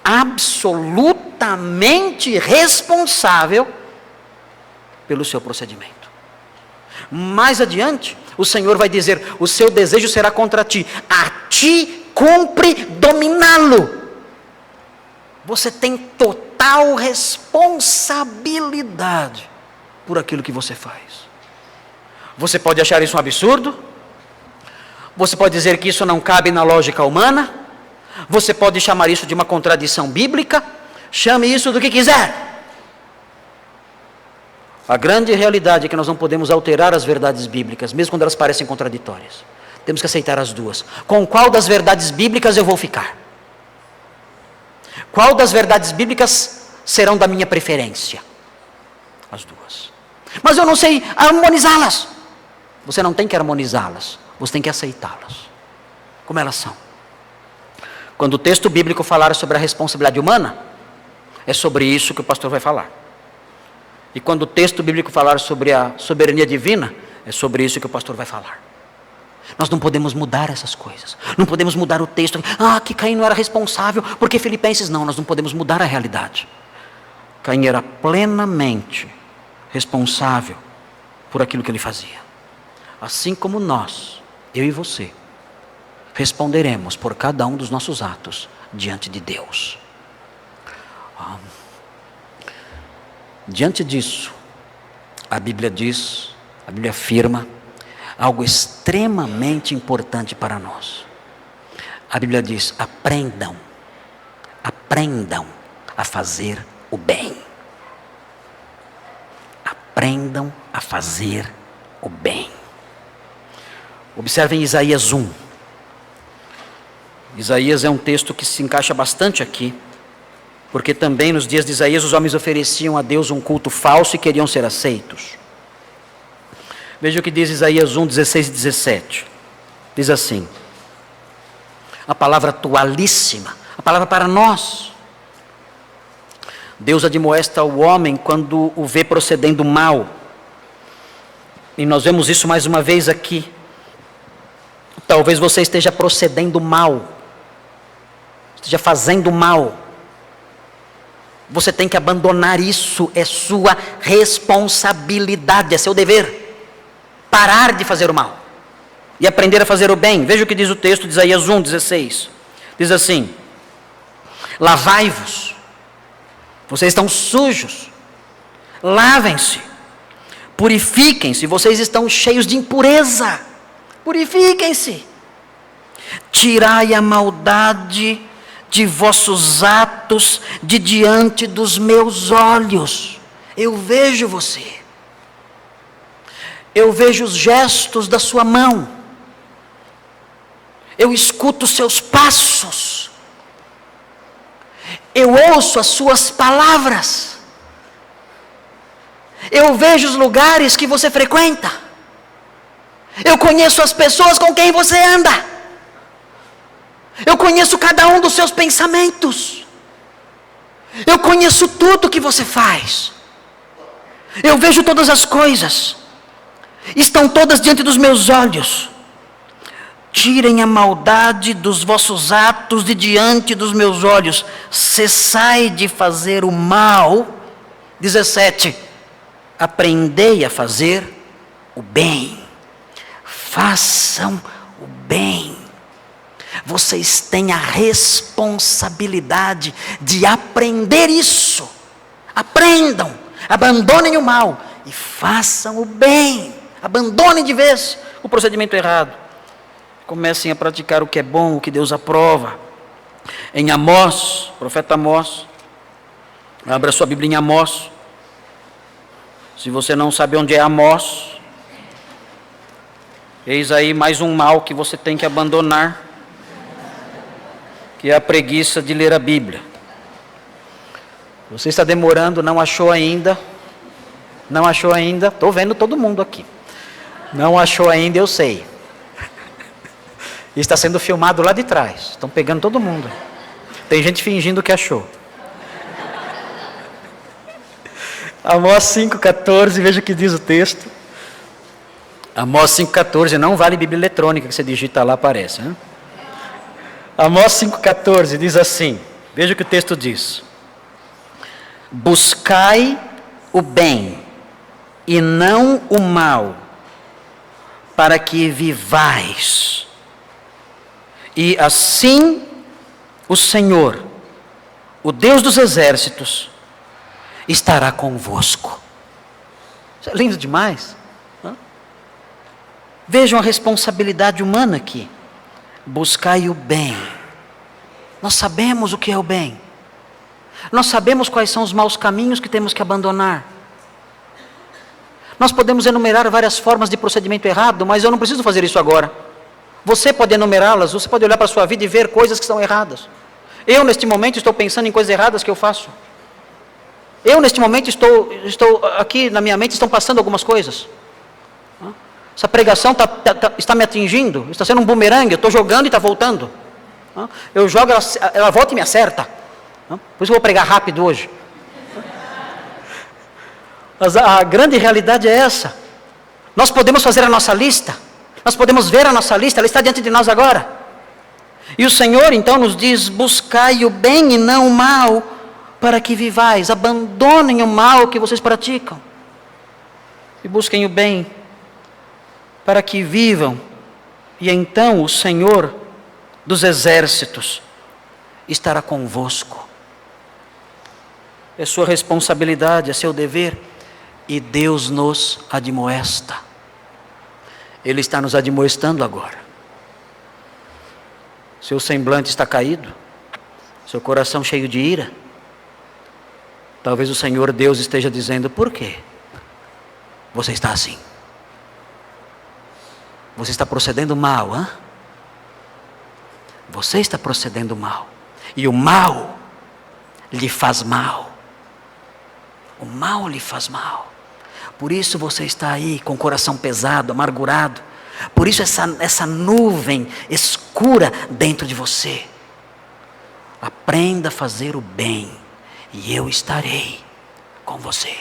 absolutamente responsável pelo seu procedimento. Mais adiante, o Senhor vai dizer: o seu desejo será contra ti, a ti cumpre dominá-lo. Você tem total responsabilidade por aquilo que você faz. Você pode achar isso um absurdo, você pode dizer que isso não cabe na lógica humana, você pode chamar isso de uma contradição bíblica, chame isso do que quiser. A grande realidade é que nós não podemos alterar as verdades bíblicas, mesmo quando elas parecem contraditórias. Temos que aceitar as duas. Com qual das verdades bíblicas eu vou ficar? Qual das verdades bíblicas serão da minha preferência? As duas. Mas eu não sei harmonizá-las. Você não tem que harmonizá-las, você tem que aceitá-las como elas são. Quando o texto bíblico falar sobre a responsabilidade humana, é sobre isso que o pastor vai falar. E quando o texto bíblico falar sobre a soberania divina, é sobre isso que o pastor vai falar. Nós não podemos mudar essas coisas. Não podemos mudar o texto. Que Caim não era responsável, porque Filipenses não. Nós não podemos mudar a realidade. Caim era plenamente responsável por aquilo que ele fazia. Assim como nós, eu e você, responderemos por cada um dos nossos atos diante de Deus. Diante disso, a Bíblia diz, a Bíblia afirma algo extremamente importante para nós. A Bíblia diz: aprendam a fazer o bem. Aprendam a fazer o bem. Observem Isaías 1. Isaías é um texto que se encaixa bastante aqui, porque também nos dias de Isaías os homens ofereciam a Deus um culto falso e queriam ser aceitos. Veja o que diz Isaías 1, 16 e 17. Diz assim, a palavra atualíssima, a palavra para nós. Deus admoesta o homem quando o vê procedendo mal. E nós vemos isso mais uma vez aqui. Talvez você esteja procedendo mal, esteja fazendo mal. Você tem que abandonar isso, é sua responsabilidade, é seu dever. Parar de fazer o mal e aprender a fazer o bem. Veja o que diz o texto de Isaías 1, 16. Diz assim: lavai-vos, vocês estão sujos, lavem-se, purifiquem-se, vocês estão cheios de impureza, purifiquem-se, tirai a maldade de vossos atos de diante dos meus olhos. Eu vejo você. Eu vejo os gestos da sua mão. Eu escuto os seus passos. Eu ouço as suas palavras. Eu vejo os lugares que você frequenta. Eu conheço as pessoas com quem você anda. Eu conheço cada um dos seus pensamentos. Eu conheço tudo que você faz. Eu vejo todas as coisas. Estão todas diante dos meus olhos. Tirem a maldade dos vossos atos de diante dos meus olhos. Cessai de fazer o mal. 17. Aprendei a fazer o bem. Façam o bem. Vocês têm a responsabilidade de aprender isso. Aprendam, abandonem o mal e façam o bem. Abandonem de vez o procedimento errado. Comecem a praticar o que é bom, o que Deus aprova. Em Amós, profeta Amós, abra sua Bíblia em Amós. Se você não sabe onde é Amós, eis aí mais um mal que você tem que abandonar, que é a preguiça de ler a Bíblia. Você está demorando, não achou ainda? Não achou ainda? Estou vendo todo mundo aqui. Não achou ainda, eu sei. Está sendo filmado lá de trás. Estão pegando todo mundo. Tem gente fingindo que achou. Amós 5,14, veja o que diz o texto. Amós 5,14, não vale Bíblia eletrônica, que você digita lá, aparece. Né? Amós 5,14 diz assim, veja o que o texto diz. Buscai o bem e não o mal, para que vivais. E assim o Senhor, o Deus dos exércitos, estará convosco. Isso é lindo demais. Vejam a responsabilidade humana aqui. Buscai o bem. Nós sabemos o que é o bem. Nós sabemos quais são os maus caminhos que temos que abandonar. Nós podemos enumerar várias formas de procedimento errado, mas eu não preciso fazer isso agora. Você pode enumerá-las, você pode olhar para a sua vida e ver coisas que são erradas. Eu, neste momento, estou pensando em coisas erradas que eu faço. Eu, neste momento, estou aqui na minha mente, estão passando algumas coisas. Essa pregação está me atingindo, está sendo um bumerangue, eu estou jogando e está voltando. Eu jogo, ela volta e me acerta. Por isso eu vou pregar rápido hoje. Mas a grande realidade é essa. Nós podemos fazer a nossa lista. Nós podemos ver a nossa lista. Ela está diante de nós agora. E o Senhor então nos diz: buscai o bem e não o mal, para que vivais. Abandonem o mal que vocês praticam. E busquem o bem, para que vivam. E então o Senhor dos exércitos estará convosco. É sua responsabilidade, é seu dever, e Deus nos admoesta. Ele está nos admoestando agora. Seu semblante está caído, seu coração cheio de ira. Talvez o Senhor Deus esteja dizendo: por quê você está assim? Você está procedendo mal, hein? Você está procedendo mal. E o mal lhe faz mal. O mal lhe faz mal. Por isso você está aí com o coração pesado, amargurado. Por isso essa nuvem escura dentro de você. Aprenda a fazer o bem, e eu estarei com você.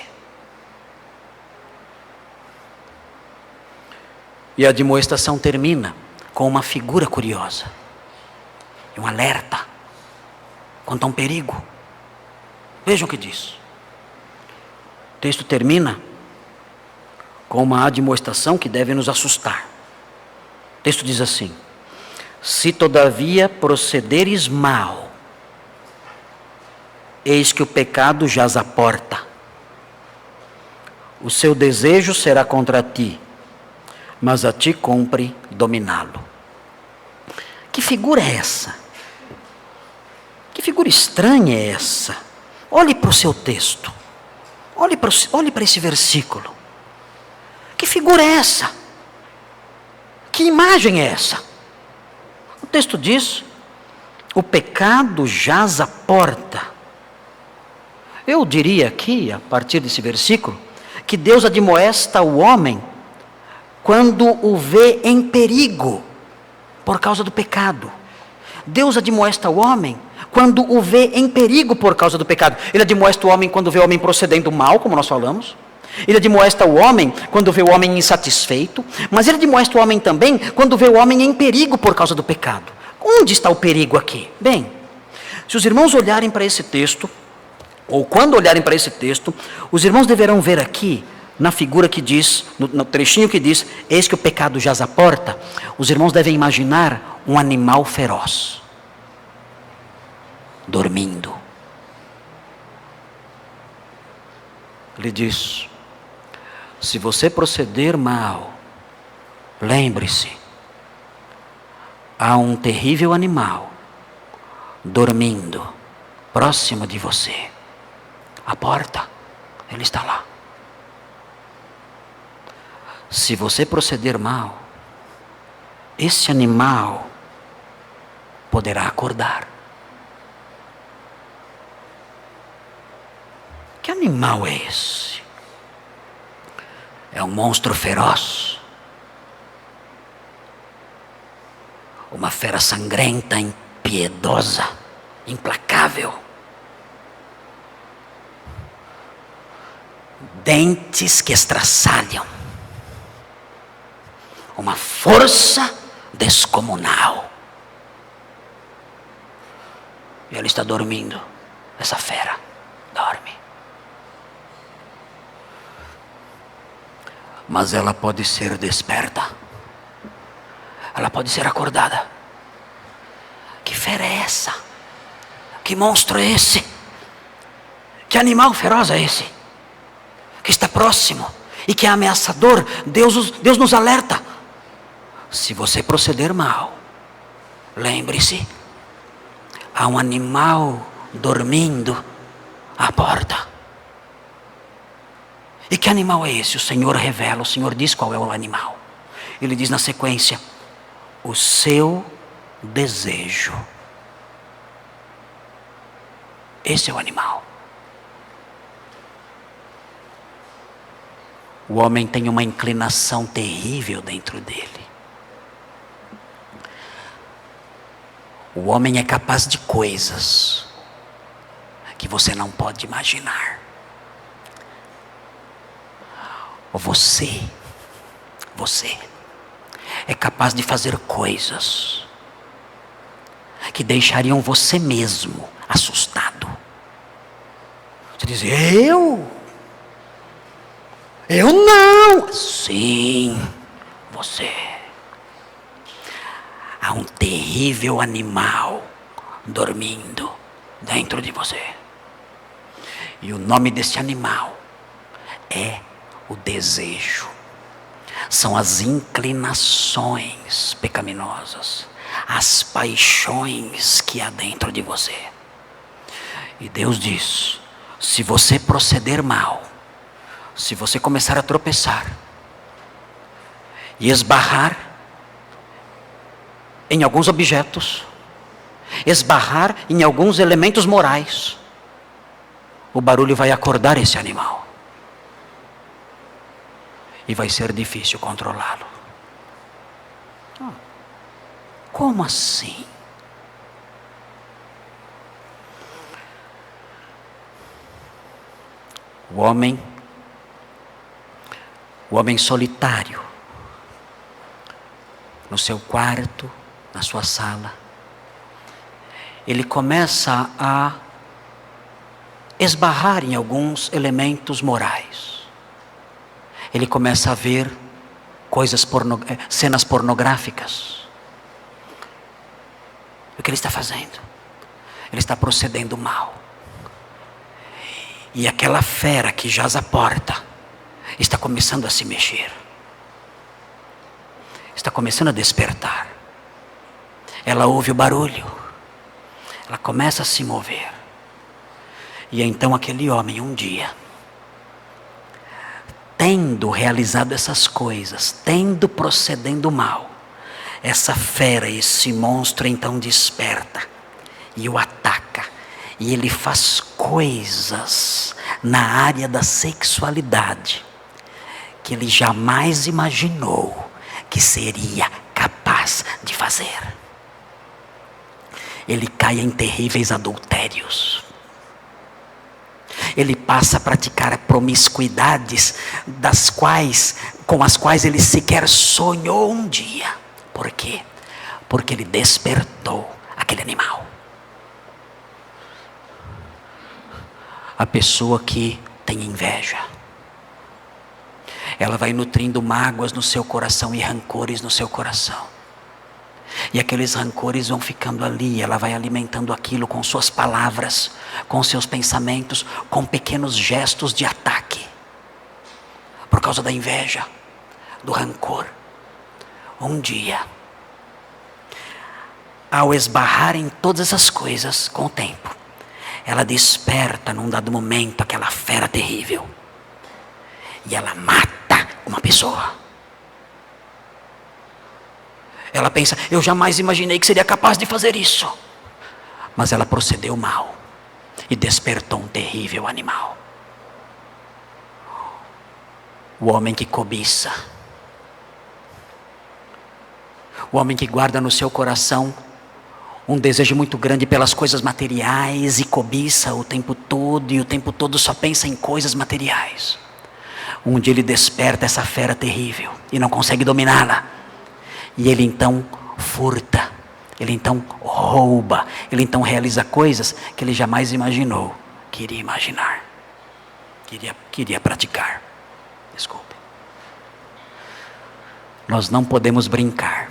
E a admoestação termina com uma figura curiosa, um alerta quanto a um perigo. Vejam o que diz. O texto termina com uma admoestação que deve nos assustar. O texto diz assim: se todavia procederes mal, eis que o pecado jaz à porta. O seu desejo será contra ti, mas a ti cumpre dominá-lo. Que figura é essa? Que figura estranha é essa? Olhe para o seu texto. Olhe para esse versículo. Que figura é essa? Que imagem é essa? O texto diz: o pecado jaz à porta. Eu diria aqui, a partir desse versículo, que Deus admoesta o homem quando o vê em perigo por causa do pecado. Deus admoesta o homem quando o vê em perigo por causa do pecado. Ele admoesta o homem quando vê o homem procedendo mal, como nós falamos. Ele admoesta o homem quando vê o homem insatisfeito. Mas ele admoesta o homem também quando vê o homem em perigo por causa do pecado. Onde está o perigo aqui? Bem, se os irmãos olharem para esse texto, ou quando olharem para esse texto, os irmãos deverão ver aqui, na figura que diz, no trechinho que diz: eis que o pecado jaz à porta. Os irmãos devem imaginar um animal feroz, dormindo. Ele diz: se você proceder mal, lembre-se, há um terrível animal dormindo próximo de você. A porta, ele está lá. Se você proceder mal, esse animal poderá acordar. Que animal é esse? É um monstro feroz, uma fera sangrenta, impiedosa, implacável, dentes que estraçalham, uma força descomunal. E ela está dormindo, essa fera dorme. Mas ela pode ser desperta, ela pode ser acordada. Que fera é essa? Que monstro é esse? Que animal feroz é esse? Que está próximo e que é ameaçador. Deus nos alerta: se você proceder mal, lembre-se, há um animal dormindo à porta. E que animal é esse? O Senhor revela, o Senhor diz qual é o animal. Ele diz na sequência: o seu desejo. Esse é o animal. O homem tem uma inclinação terrível dentro dele. O homem é capaz de coisas que você não pode imaginar. Você é capaz de fazer coisas que deixariam você mesmo assustado. Você diz: eu não. Sim, você. há um terrível animal dormindo dentro de você. E o nome desse animal é o desejo. São as inclinações pecaminosas, as paixões que há dentro de você. E Deus diz: se você proceder mal, se você começar a tropeçar e esbarrar em alguns objetos, esbarrar em alguns elementos morais, o barulho vai acordar esse animal. E vai ser difícil controlá-lo. Como assim? O homem solitário, no seu quarto, na sua sala, ele começa a esbarrar em alguns elementos morais. Ele começa a ver cenas pornográficas. O que ele está fazendo? Ele está procedendo mal. E aquela fera que jaz à porta está começando a se mexer. Está começando a despertar. Ela ouve o barulho. Ela começa a se mover. E então aquele homem um dia, tendo realizado essas coisas, tendo procedendo mal, essa fera, esse monstro então desperta e o ataca. E ele faz coisas na área da sexualidade que ele jamais imaginou que seria capaz de fazer. Ele cai em terríveis adultérios. Ele passa a praticar promiscuidades com as quais ele sequer sonhou um dia. Por quê? Porque ele despertou aquele animal. A pessoa que tem inveja, ela vai nutrindo mágoas no seu coração e rancores no seu coração. E aqueles rancores vão ficando ali, ela vai alimentando aquilo com suas palavras, com seus pensamentos, com pequenos gestos de ataque. Por causa da inveja, do rancor. Um dia, ao esbarrar em todas essas coisas com o tempo, ela desperta num dado momento aquela fera terrível. E ela mata uma pessoa. Ela pensa: eu jamais imaginei que seria capaz de fazer isso. Mas ela procedeu mal e despertou um terrível animal. O homem que cobiça, o homem que guarda no seu coração um desejo muito grande pelas coisas materiais e cobiça o tempo todo, e o tempo todo só pensa em coisas materiais. Um dia ele desperta essa fera terrível e não consegue dominá-la. E ele então furta, ele então rouba, ele então realiza coisas que ele jamais imaginou que iria imaginar, que iria praticar. Desculpe. Nós não podemos brincar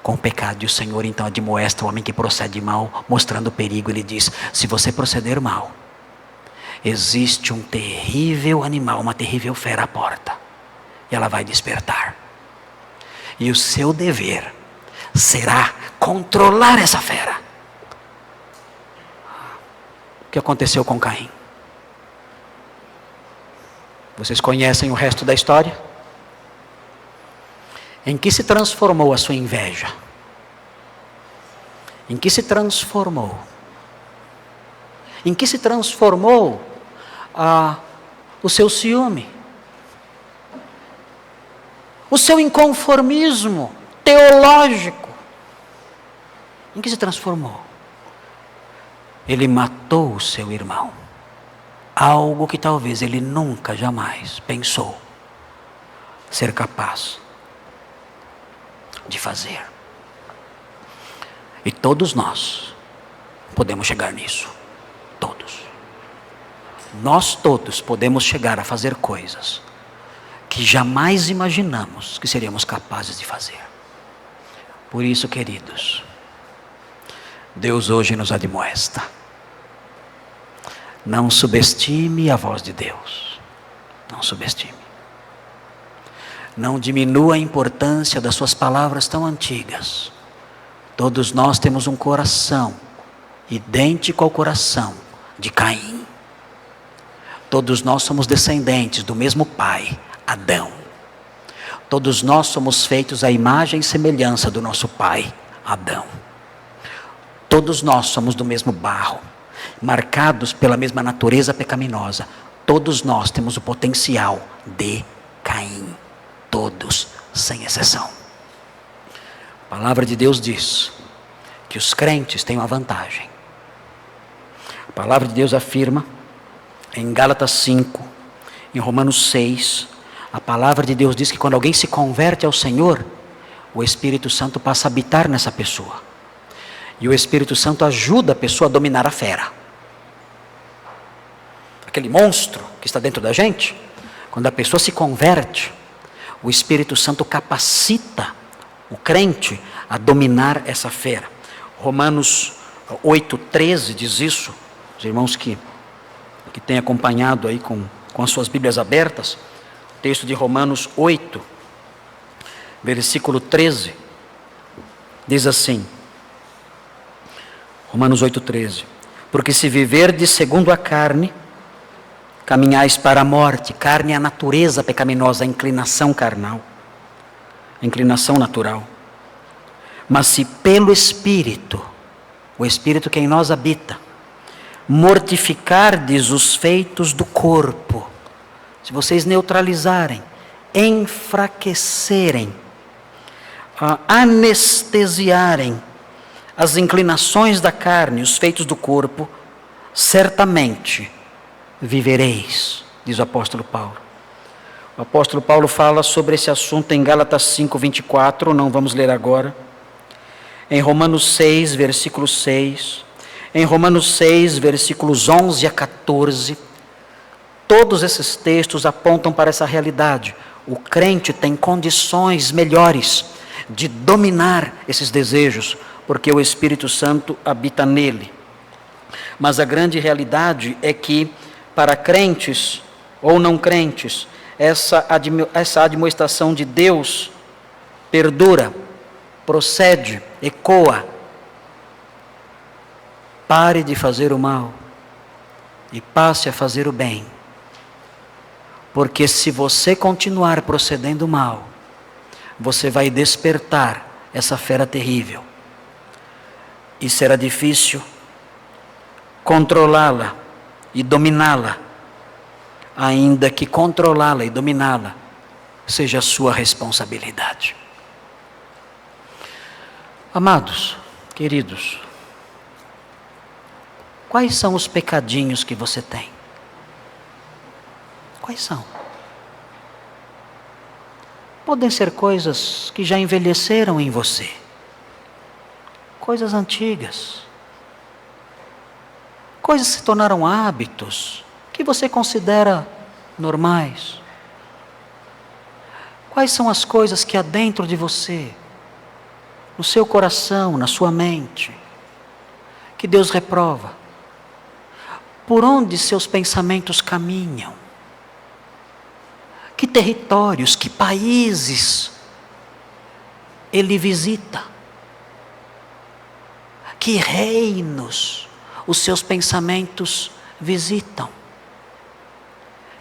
com o pecado. E o Senhor então admoesta o homem que procede mal, mostrando o perigo. Ele diz: se você proceder mal, existe um terrível animal, uma terrível fera à porta, e ela vai despertar. E o seu dever será controlar essa fera. O que aconteceu com Caim? Vocês conhecem o resto da história? Em que se transformou a sua inveja? Em que se transformou? Em que se transformou o seu ciúme? O seu inconformismo teológico? Em que se transformou? Ele matou o seu irmão. Algo que talvez ele nunca, jamais pensou ser capaz de fazer. E todos nós podemos chegar nisso. Todos. Nós todos podemos chegar a fazer coisas que jamais imaginamos que seríamos capazes de fazer. Por isso, queridos, Deus hoje nos admoesta. Não subestime a voz de Deus. Não subestime. Não diminua a importância das suas palavras tão antigas. Todos nós temos um coração idêntico ao coração de Caim. Todos nós somos descendentes do mesmo pai, Adão. Todos nós somos feitos à imagem e semelhança do nosso pai, Adão. Todos nós somos do mesmo barro, marcados pela mesma natureza pecaminosa. Todos nós temos o potencial de Caim. Todos, sem exceção. A palavra de Deus diz que os crentes têm uma vantagem. A palavra de Deus afirma em Gálatas 5, em Romanos 6, a palavra de Deus diz que quando alguém se converte ao Senhor, o Espírito Santo passa a habitar nessa pessoa. E o Espírito Santo ajuda a pessoa a dominar a fera. Aquele monstro que está dentro da gente, quando a pessoa se converte, o Espírito Santo capacita o crente a dominar essa fera. Romanos 8,13 diz isso. Os irmãos que têm acompanhado aí com as suas Bíblias abertas, texto de Romanos 8, versículo 13, diz assim, Romanos 8,13: porque se viverdes segundo a carne, caminhais para a morte. Carne é a natureza pecaminosa, a inclinação carnal, a inclinação natural. Mas se pelo Espírito, o Espírito que em nós habita, mortificardes os feitos do corpo, se vocês neutralizarem, enfraquecerem, anestesiarem as inclinações da carne, os feitos do corpo, certamente vivereis, diz o apóstolo Paulo. O apóstolo Paulo fala sobre esse assunto em Gálatas 5:24, não vamos ler agora. Em Romanos 6, versículo 6. Em Romanos 6, versículos 11 a 14. Todos esses textos apontam para essa realidade. O crente tem condições melhores de dominar esses desejos, porque o Espírito Santo habita nele. Mas a grande realidade é que, para crentes ou não crentes, essa admoestação de Deus perdura, procede, ecoa. Pare de fazer o mal e passe a fazer o bem. Porque se você continuar procedendo mal, você vai despertar essa fera terrível. E será difícil controlá-la e dominá-la, ainda que controlá-la e dominá-la seja a sua responsabilidade. Amados, queridos, quais são os pecadinhos que você tem? Quais são? Podem ser coisas que já envelheceram em você, coisas antigas, coisas que se tornaram hábitos, que você considera normais. Quais são as coisas que há dentro de você, no seu coração, na sua mente, que Deus reprova? Por onde seus pensamentos caminham? Que territórios, que países Ele visita? Que reinos os seus pensamentos visitam?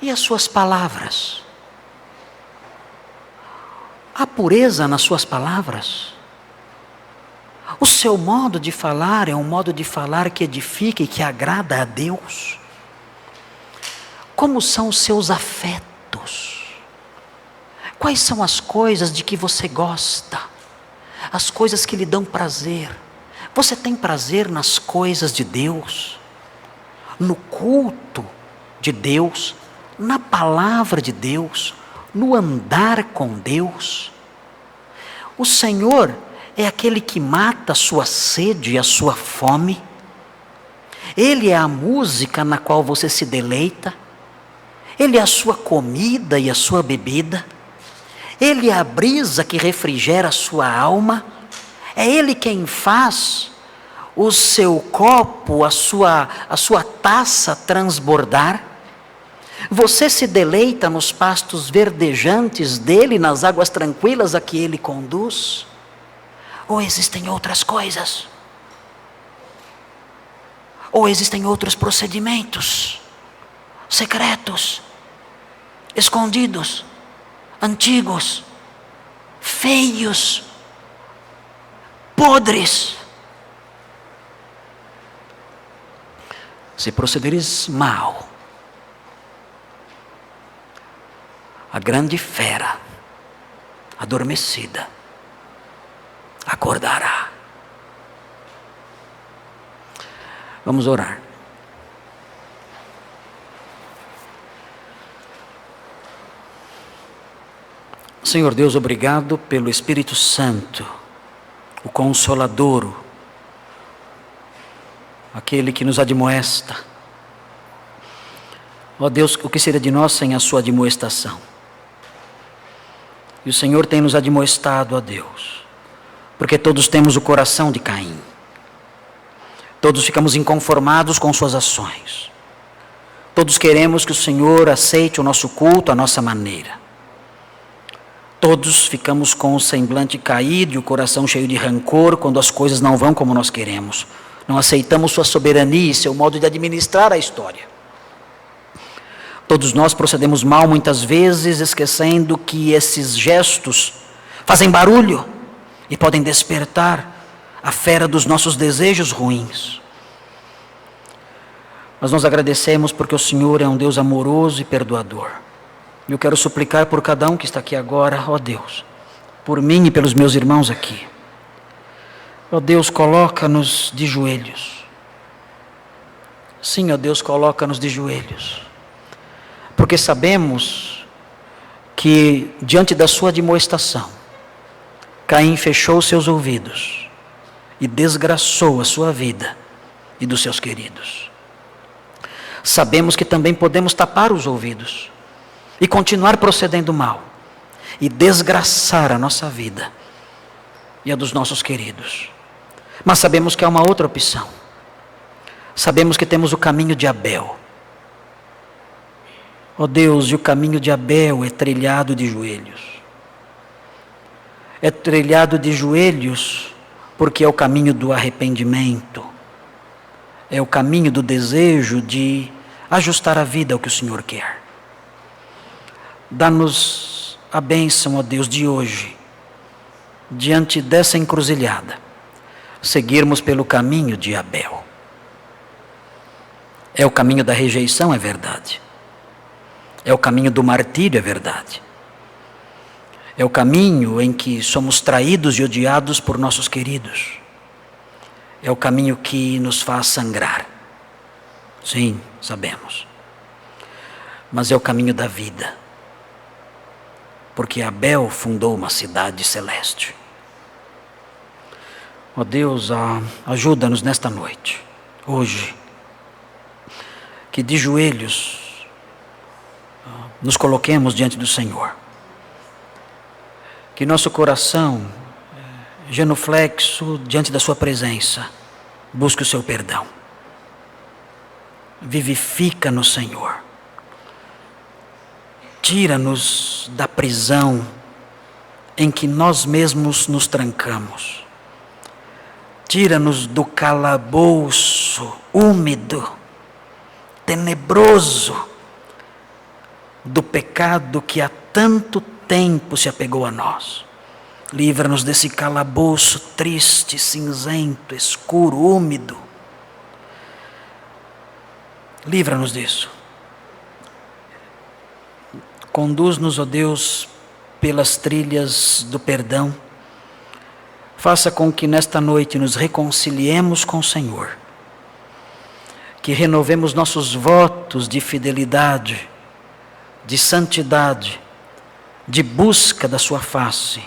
E as suas palavras? Há pureza nas suas palavras? O seu modo de falar é um modo de falar que edifica e que agrada a Deus? Como são os seus afetos? Quais são as coisas de que você gosta? As coisas que lhe dão prazer? Você tem prazer nas coisas de Deus? No culto de Deus? Na palavra de Deus? No andar com Deus? O Senhor é aquele que mata a sua sede e a sua fome? Ele é a música na qual você se deleita? Ele é a sua comida e a sua bebida? Ele é a brisa que refrigera a sua alma? É Ele quem faz o seu copo, a sua taça transbordar. Você se deleita nos pastos verdejantes dele, nas águas tranquilas a que ele conduz? Ou existem outras coisas? Ou existem outros procedimentos secretos, escondidos, antigos, feios, podres? Se procederes mal, a grande fera adormecida acordará. Vamos orar. Senhor Deus, obrigado pelo Espírito Santo, o Consolador, aquele que nos admoesta. Ó Deus, o que seria de nós sem a sua admoestação? E o Senhor tem nos admoestado, ó Deus, porque todos temos o coração de Caim. Todos ficamos inconformados com suas ações. Todos queremos que o Senhor aceite o nosso culto à nossa maneira. Todos ficamos com o semblante caído e o coração cheio de rancor quando as coisas não vão como nós queremos. Não aceitamos sua soberania e seu modo de administrar a história. Todos nós procedemos mal muitas vezes, esquecendo que esses gestos fazem barulho e podem despertar a fera dos nossos desejos ruins. Mas nós agradecemos porque o Senhor é um Deus amoroso e perdoador. E eu quero suplicar por cada um que está aqui agora, ó Deus, por mim e pelos meus irmãos aqui. Ó Deus, coloca-nos de joelhos. Sim, ó Deus, coloca-nos de joelhos. Porque sabemos que diante da sua admoestação, Caim fechou seus ouvidos e desgraçou a sua vida e dos seus queridos. Sabemos que também podemos tapar os ouvidos e continuar procedendo mal e desgraçar a nossa vida e a dos nossos queridos. Mas sabemos que há uma outra opção. Sabemos que temos o caminho de Abel. Ó Deus, e o caminho de Abel é trilhado de joelhos. É trilhado de joelhos porque é o caminho do arrependimento. É o caminho do desejo de ajustar a vida ao que o Senhor quer. Dá-nos a bênção, ó Deus, de hoje, diante dessa encruzilhada, seguirmos pelo caminho de Abel. É o caminho da rejeição, é verdade. É o caminho do martírio, é verdade. É o caminho em que somos traídos e odiados por nossos queridos. É o caminho que nos faz sangrar. Sim, sabemos. Mas é o caminho da vida. Porque Abel fundou uma cidade celeste. Ó Deus, ajuda-nos nesta noite, hoje, que de joelhos nos coloquemos diante do Senhor. Que nosso coração, genuflexo diante da sua presença, busque o seu perdão. Vivifica-nos, Senhor. Tira-nos da prisão em que nós mesmos nos trancamos. Tira-nos do calabouço úmido, tenebroso, do pecado que há tanto tempo se apegou a nós. Livra-nos desse calabouço triste, cinzento, escuro, úmido. Livra-nos disso. Conduz-nos, ó Deus, pelas trilhas do perdão. Faça com que nesta noite nos reconciliemos com o Senhor. Que renovemos nossos votos de fidelidade, de santidade, de busca da sua face.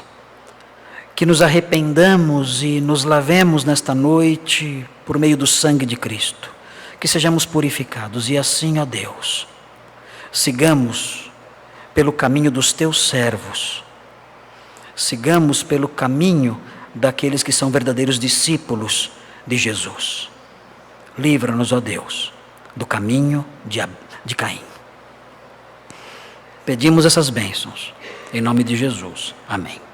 Que nos arrependamos e nos lavemos nesta noite por meio do sangue de Cristo. Que sejamos purificados e assim, ó Deus, sigamos pelo caminho dos teus servos, sigamos pelo caminho daqueles que são verdadeiros discípulos de Jesus. Livra-nos, ó Deus, do caminho de Caim. Pedimos essas bênçãos, em nome de Jesus. Amém.